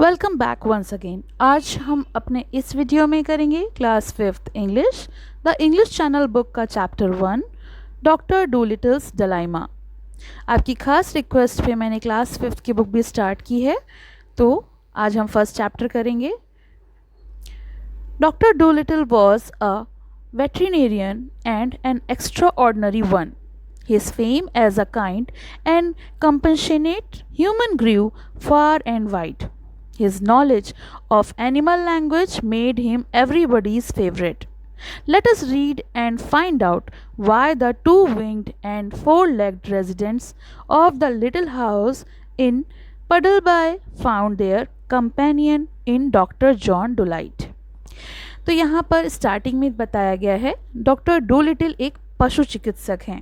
Welcome back once again. आज हम अपने इस वीडियो में करेंगे class 5th English the English channel book का चैप्टर 1 डॉक्टर डूलिटल्स डिलेमा। आपकी खास रिक्वेस्ट पे मैंने क्लास 5th की बुक भी स्टार्ट की है, तो आज हम फर्स्ट चैप्टर करेंगे। Doctor Dolittle was a veterinarian and an extraordinary one. His fame as a kind and compassionate human grew far and wide. His knowledge of animal language made him everybody's favorite. Let us read and find out why the two-winged and four-legged residents of the little house in Puddleby found their companion in Dr. John Dolittle. तो यहाँ पर starting में बताया गया है doctor Doolittle एक पशु चिकित्सक हैं।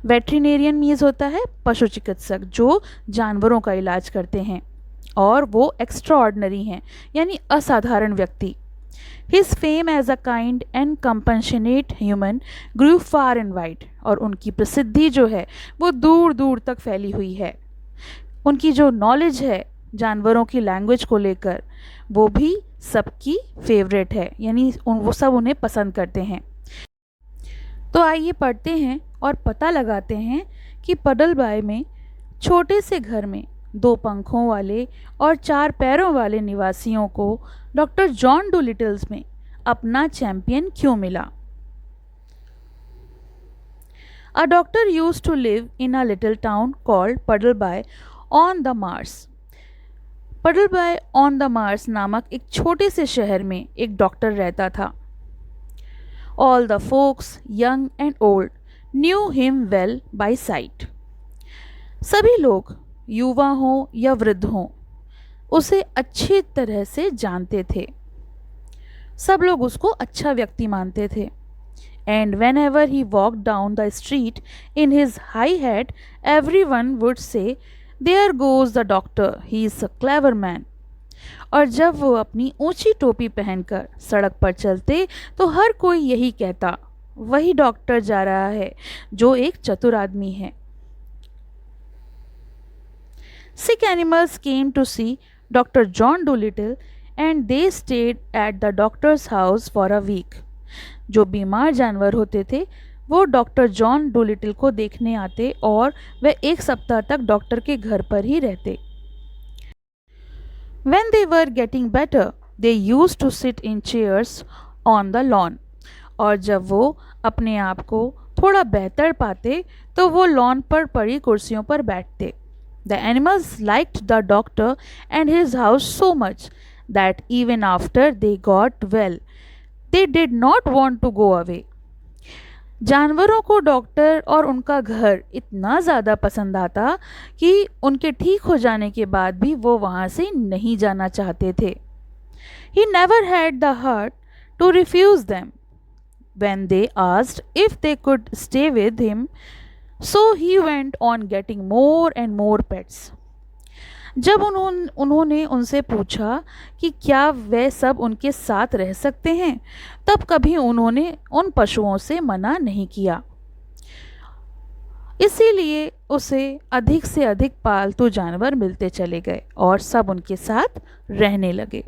वेटरिनेरियन मीन्स होता है पशु चिकित्सक जो जानवरों का इलाज करते हैं, और वो एक्स्ट्रा ऑर्डिनरी हैं यानी असाधारण व्यक्ति। His fame as a kind and compassionate human grew far and wide, और उनकी प्रसिद्धि जो है वो दूर दूर तक फैली हुई है। उनकी जो नॉलेज है जानवरों की लैंग्वेज को लेकर वो भी सबकी फेवरेट है, यानी वो सब उन्हें पसंद करते हैं। तो आइए पढ़ते हैं और पता लगाते हैं कि पडलबाई में छोटे से घर में 2 पंखों वाले और 4 पैरों वाले निवासियों को डॉक्टर जॉन डूलिटल्स में अपना चैंपियन क्यों मिला। A doctor used to live in a little town called Puddleby on the Marsh. Puddleby on the Marsh नामक एक छोटे से शहर में एक डॉक्टर रहता था। All the folks, young and old, knew him well by sight. सभी लोग, युवा हों या वृद्ध हों, उसे अच्छी तरह से जानते थे। सब लोग उसको अच्छा व्यक्ति मानते थे। And whenever he walked down the street in his high hat, everyone would say, "There goes the doctor. He is a clever man." और जब वो अपनी ऊंची टोपी पहनकर सड़क पर चलते तो हर कोई यही कहता, वही डॉक्टर जा रहा है जो एक चतुर आदमी है। Sick animals came to see Dr. John Dolittle and they stayed at the doctor's house for a week. जो बीमार जानवर होते थे वो डॉक्टर जॉन डोलिटल को देखने आते और वे 1 सप्ताह तक डॉक्टर के घर पर ही रहते। When they were getting better, they used to sit in chairs on the lawn. और जब वो अपने आप को थोड़ा बेहतर पाते तो वो लॉन पर पड़ी कुर्सियों पर बैठते। The animals liked the doctor and his house so much that even after they got well, they did not want to go away. जानवरों को डॉक्टर और उनका घर इतना ज़्यादा पसंद आता कि उनके ठीक हो जाने के बाद भी वो वहाँ से नहीं जाना चाहते थे। He never had the heart to refuse them when they asked if they could stay with him, so he went on getting more and more pets. जब उन्होंने उनसे पूछा कि क्या वे सब उनके साथ रह सकते हैं, तब कभी उन्होंने उन पशुओं से मना नहीं किया। इसीलिए उसे अधिक से अधिक पालतू जानवर मिलते चले गए और सब उनके साथ रहने लगे।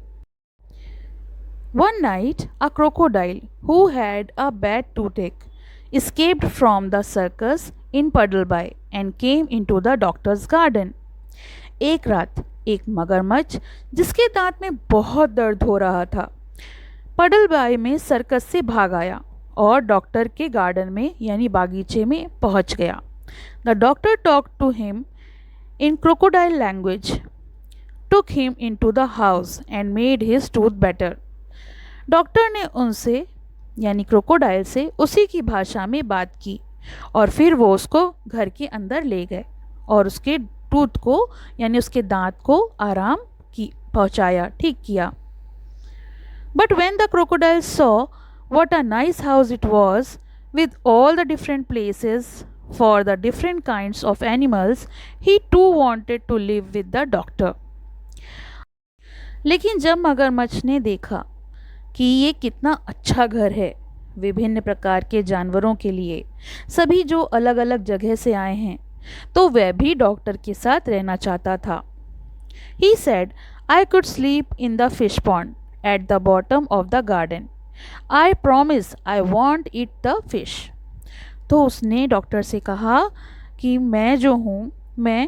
One night, a crocodile who had a bad toothache escaped from the circus in Puddleby and came into the doctor's garden. एक रात एक मगरमच्छ जिसके दांत में बहुत दर्द हो रहा था पडलबाई में सर्कस से भाग आया और डॉक्टर के गार्डन में यानी बागीचे में पहुंच गया। The doctor talked to him in crocodile language, took him into the house and made his tooth better. Doctor ने उनसे यानी क्रोकोडाइल से उसी की भाषा में बात की और फिर वो उसको घर के अंदर ले गए और उसके टूथ को यानी उसके दांत को आराम की पहुंचाया, ठीक किया। But when the crocodile saw what a nice house it was with all the different places for the different kinds of animals, he too wanted to live with the doctor. लेकिन जब मगरमच्छ ने देखा कि ये कितना अच्छा घर है विभिन्न प्रकार के जानवरों के लिए, सभी जो अलग अलग जगह से आए हैं, तो वह भी डॉक्टर के साथ रहना चाहता था। He said, I could sleep in the fish pond at the bottom of the garden. I promise I won't eat the fish. तो उसने डॉक्टर से कहा कि मैं जो हूँ मैं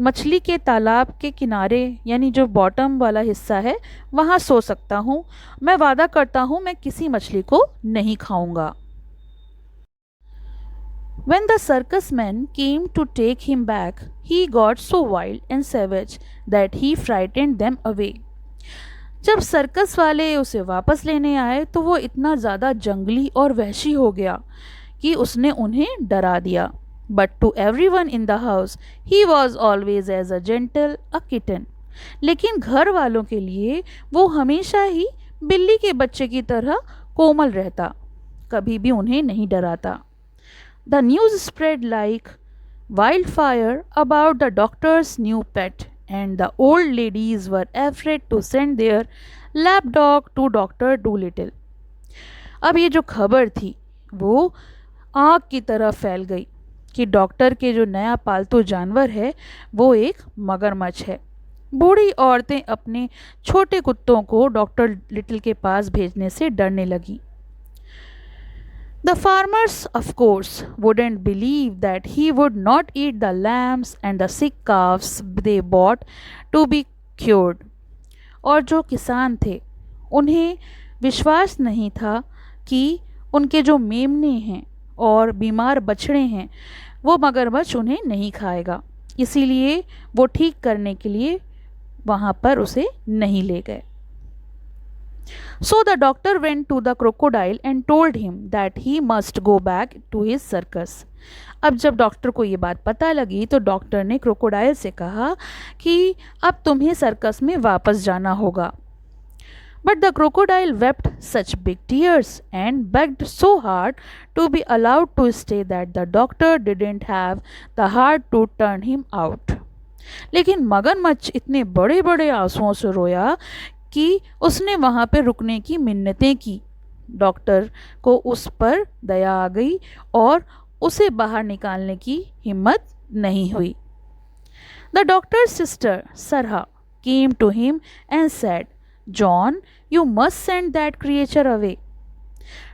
मछली के तालाब के किनारे यानी जो बॉटम वाला हिस्सा है वहाँ सो सकता हूँ। मैं वादा करता हूँ मैं किसी मछली को नहीं खाऊंगा। When the circus men came to take him back, he got so wild and savage that he frightened them away. जब सर्कस वाले उसे वापस लेने आए तो वो इतना ज़्यादा जंगली और वहशी हो गया कि उसने उन्हें डरा दिया। But to everyone in the house, he was always as a gentle a kitten. लेकिन घर वालों के लिए वो हमेशा ही बिल्ली के बच्चे की तरह कोमल रहता, कभी भी उन्हें नहीं डराता। The news spread like wildfire about the doctor's new pet, and the old ladies were afraid to send their lapdog to Dr. Dolittle. अब ये जो खबर थी वो आग की तरह फैल गई कि डॉक्टर के जो नया पालतू जानवर है वो एक मगरमच्छ है। बूढ़ी औरतें अपने छोटे कुत्तों को डॉक्टर लिटिल के पास भेजने से डरने लगीं। The farmers, of course, wouldn't believe that he would not eat the lambs and the sick calves they bought to be cured. और जो किसान थे उन्हें विश्वास नहीं था कि उनके जो मेमने हैं और बीमार बछड़े हैं वो मगरमच्छ उन्हें नहीं खाएगा, इसीलिए वो ठीक करने के लिए वहाँ पर उसे नहीं ले गए। So the doctor went to the crocodile and told him that he must go back to his circus. अब जब डॉक्टर को ये बात पता लगी तो डॉक्टर ने क्रोकोडाइल से कहा कि अब तुम्हें सर्कस में वापस जाना होगा। But the crocodile wept such big tears and begged so hard to be allowed to stay that the doctor didn't have the heart to turn him out. लेकिन मगरमच्छ इतने बड़े बड़े आंसुओं से रोया कि उसने वहाँ पर रुकने की मिन्नतें की। डॉक्टर को उस पर दया आ गई और उसे बाहर निकालने की हिम्मत नहीं हुई। The doctor's sister Sarah came to him and said, "John, you must send that creature away."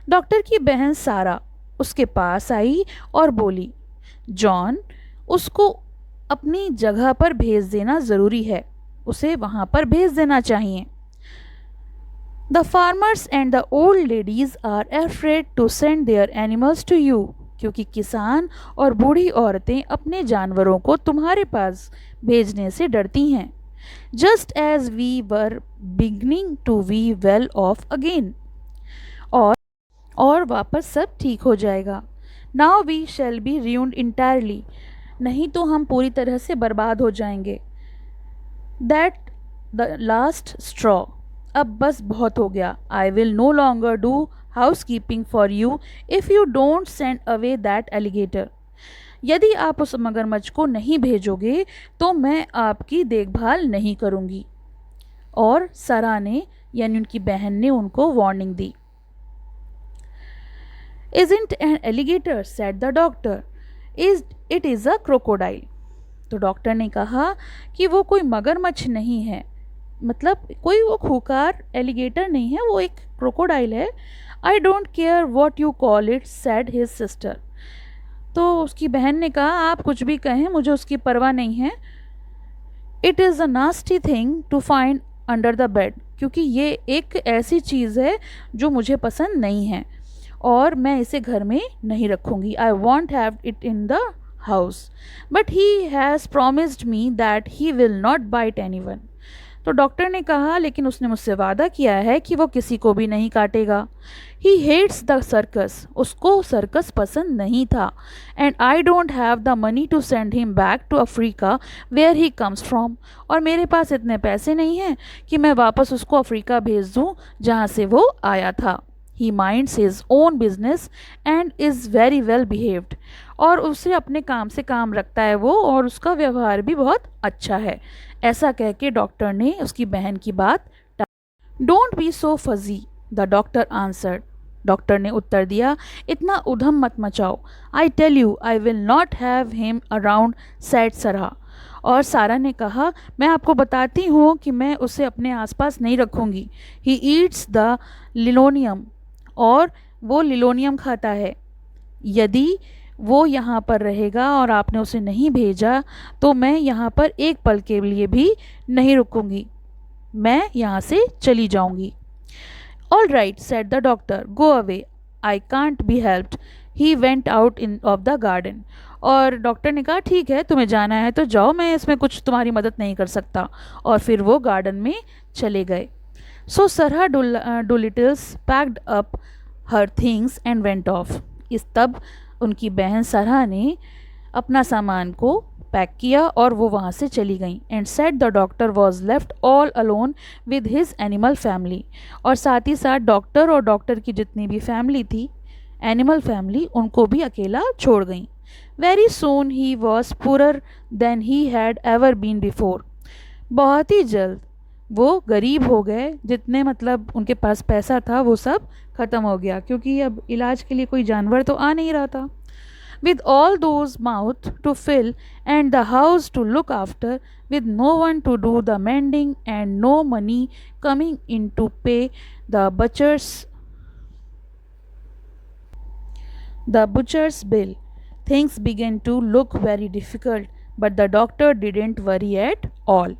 Doctor की बहन सारा उसके पास आई और बोली, जॉन, उसको अपनी जगह पर भेज देना ज़रूरी है, उसे वहाँ पर भेज देना चाहिए। The farmers and the old ladies are afraid to send their animals to you. क्योंकि किसान और बूढ़ी औरतें अपने जानवरों को तुम्हारे पास भेजने से डरती हैं। Just as we were beginning to be well off again. और वापस सब ठीक हो जाएगा। Now we shall be ruined entirely. नहीं तो हम पूरी तरह से बर्बाद हो जाएंगे। That the last straw. अब बस बहुत हो गया। I will no longer do housekeeping for you if you don't send away that alligator. यदि आप उस मगरमच्छ को नहीं भेजोगे तो मैं आपकी देखभाल नहीं करूँगी। और सारा ने यानी उनकी बहन ने उनको warning the. Isn't an alligator, said the doctor. It is a crocodile. तो डॉक्टर ने कहा कि वो कोई मगरमच्छ नहीं है, मतलब कोई वो खूंखार एलिगेटर नहीं है, वो एक क्रोकोडाइल है। I don't care what you call it, sad his sister. तो उसकी बहन ने कहा आप कुछ भी कहें, मुझे उसकी परवाह नहीं है। It is a nasty thing to find under the bed, क्योंकि ये एक ऐसी चीज़ है जो मुझे पसंद नहीं है और मैं इसे घर में नहीं रखूँगी। I won't have it in the house, but he has promised me that he will not bite anyone. तो डॉक्टर ने कहा लेकिन उसने मुझसे वादा किया है कि वो किसी को भी नहीं काटेगा। ही हेट्स द सर्कस, उसको सर्कस पसंद नहीं था। And I don't have the money to send him back to Africa where he comes from, और मेरे पास इतने पैसे नहीं हैं कि मैं वापस उसको अफ्रीका भेज दूँ जहाँ से वो आया था। He minds his own business and is very well behaved, और उसे अपने काम से काम रखता है वो, और उसका व्यवहार भी बहुत अच्छा है। ऐसा कह के डॉक्टर ने उसकी बहन की बात don't be so fussy, the doctor answered. Doctor ने उत्तर दिया इतना उधम मत मचाओ। I tell you I will not have him around, said Sarah. और सारा ने कहा, मैं आपको बताती हूँ कि मैं उसे अपने आसपास नहीं रखूँगी। ही ईट्स द लिलोनियम, और वो लिलोनियम खाता है। यदि वो यहाँ पर रहेगा और आपने उसे नहीं भेजा तो मैं यहाँ पर एक पल के लिए भी नहीं रुकूंगी, मैं यहाँ से चली जाऊंगी। All right said the doctor, go away, I can't be helped. He went out in of the garden. और डॉक्टर ने कहा, ठीक है तुम्हें जाना है तो जाओ, मैं इसमें कुछ तुम्हारी मदद नहीं कर सकता। और फिर वो गार्डन में चले गए। So Sarah Dolittles packed up her things and went off. इस तब उनकी बहन सरहा ने अपना सामान को पैक किया और वो वहाँ से चली गई। And set the doctor was left all alone with his animal family. और साथ ही साथ डॉक्टर और डॉक्टर की जितनी भी फैमिली थी, एनिमल फैमिली, उनको भी अकेला छोड़ गई। Very soon he was poor then he had ever been before. बहुत ही जल्द वो गरीब हो गए, जितने मतलब उनके पास पैसा था वो सब ख़त्म हो गया, क्योंकि अब इलाज के लिए कोई जानवर तो आ नहीं रहा था। With all those mouths to fill and the house to look after, with no one to do the mending and no money coming in to pay the butcher's bill, things began to look very difficult, but the doctor didn't worry at all.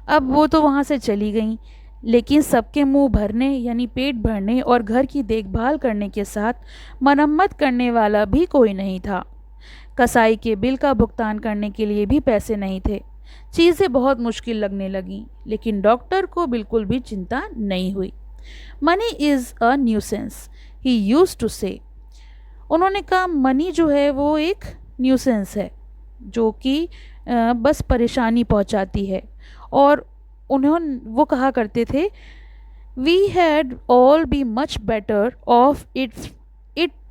अब वो तो वहाँ से चली गई, लेकिन सबके मुंह भरने यानी पेट भरने और घर की देखभाल करने के साथ मरम्मत करने वाला भी कोई नहीं था। कसाई के बिल का भुगतान करने के लिए भी पैसे नहीं थे। चीज़ें बहुत मुश्किल लगने लगीं, लेकिन डॉक्टर को बिल्कुल भी चिंता नहीं हुई। Money is a nuisance, he used to say. उन्होंने कहा, मनी जो है वो एक न्यूसेंस है, जो कि बस परेशानी पहुंचाती है। और वो कहा करते थे, we had all be much better off it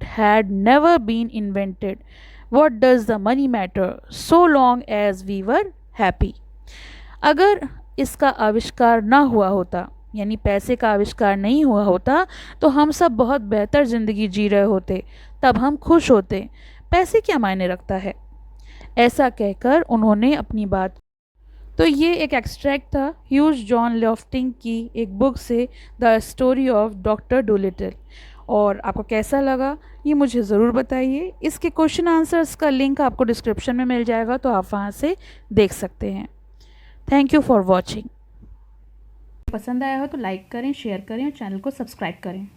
had never been invented. What does the money matter so long as we were happy. अगर इसका आविष्कार ना हुआ होता, यानी पैसे का आविष्कार नहीं हुआ होता, तो हम सब बहुत बेहतर ज़िंदगी जी रहे होते, तब हम खुश होते। पैसे क्या मायने रखता है। ऐसा कहकर उन्होंने अपनी बात। तो ये एक एक्सट्रैक्ट था ह्यूज जॉन लॉफ्टिंग की एक बुक से, the story of doctor Doolittle. और आपको कैसा लगा ये मुझे ज़रूर बताइए। इसके क्वेश्चन आंसर्स का लिंक आपको डिस्क्रिप्शन में मिल जाएगा, तो आप वहाँ से देख सकते हैं। Thank you for watching. पसंद आया हो तो लाइक करें, शेयर करें और चैनल को सब्सक्राइब करें।